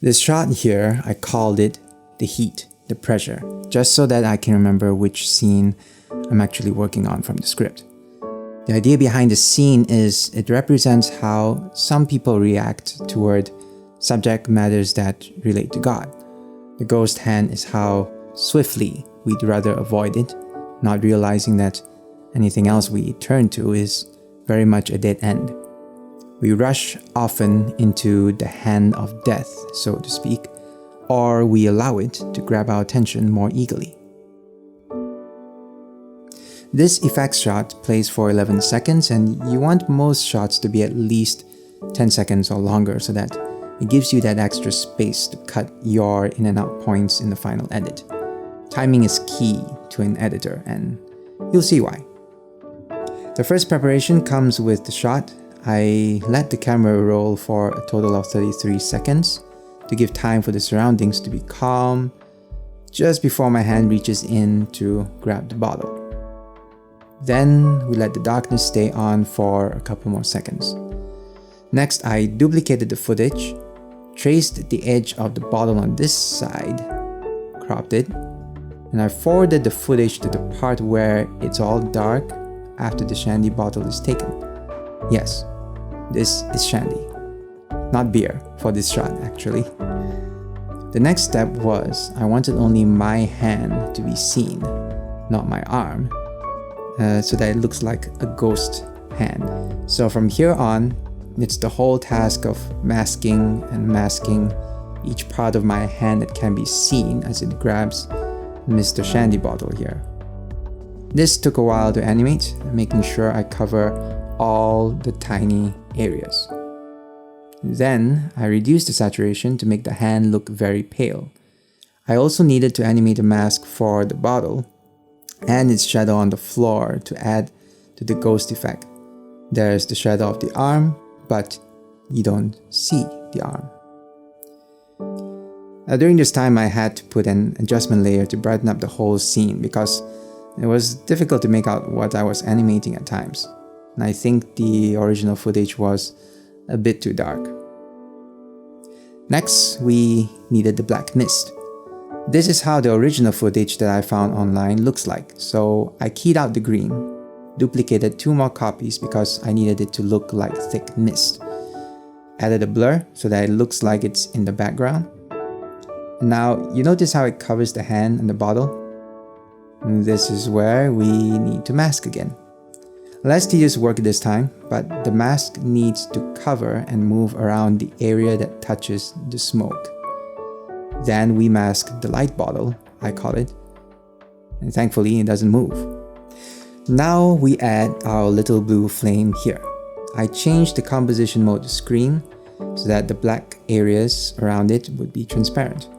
This shot here, I called it the heat, the pressure, just so that I can remember which scene I'm actually working on from the script. The idea behind the scene is it represents how some people react toward subject matters that relate to God. The ghost hand is how swiftly we'd rather avoid it, not realizing that anything else we turn to is very much a dead end. We rush often into the hand of death, so to speak, or we allow it to grab our attention more eagerly. This effects shot plays for 11 seconds, and you want most shots to be at least 10 seconds or longer so that it gives you that extra space to cut your in and out points in the final edit. Timing is key to an editor, and you'll see why. The first preparation comes with the shot. I let the camera roll for a total of 33 seconds to give time for the surroundings to be calm just before my hand reaches in to grab the bottle. Then we let the darkness stay on for a couple more seconds. Next, I duplicated the footage, traced the edge of the bottle on this side, cropped it, and I forwarded the footage to the part where it's all dark after the shandy bottle is taken. Yes, this is shandy, not beer for this shot actually. The next step was I wanted only my hand to be seen, not my arm, so that it looks like a ghost hand. So from here on, it's the whole task of masking and masking each part of my hand that can be seen as it grabs Mr. Shandy bottle here. This took a while to animate, making sure I cover all the tiny areas. Then I reduced the saturation to make the hand look very pale. I also needed to animate a mask for the bottle and its shadow on the floor to add to the ghost effect. There's the shadow of the arm, but you don't see the arm. During this time, I had to put an adjustment layer to brighten up the whole scene because it was difficult to make out what I was animating at times. And I think the original footage was a bit too dark. Next, we needed the black mist. This is how the original footage that I found online looks like. So I keyed out the green, duplicated 2 more copies because I needed it to look like thick mist. Added a blur so that it looks like it's in the background. Now, you notice how it covers the hand and the bottle? And this is where we need to mask again. Less tedious work this time, but the mask needs to cover and move around the area that touches the smoke. Then we mask the light bottle, I call it, and thankfully it doesn't move. Now we add our little blue flame here. I changed the composition mode to screen so that the black areas around it would be transparent.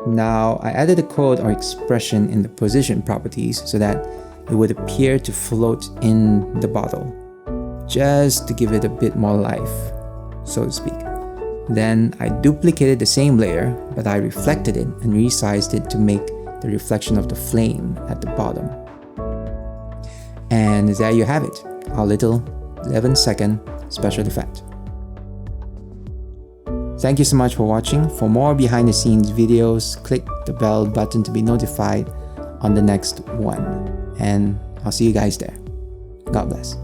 Now I added a code or expression in the position properties so that it would appear to float in the bottle, just to give it a bit more life, so to speak. Then I duplicated the same layer, but I reflected it and resized it to make the reflection of the flame at the bottom. And there you have it, our little 11-second special effect. Thank you so much for watching. For more behind the scenes videos, click the bell button to be notified on the next one. And I'll see you guys there. God bless.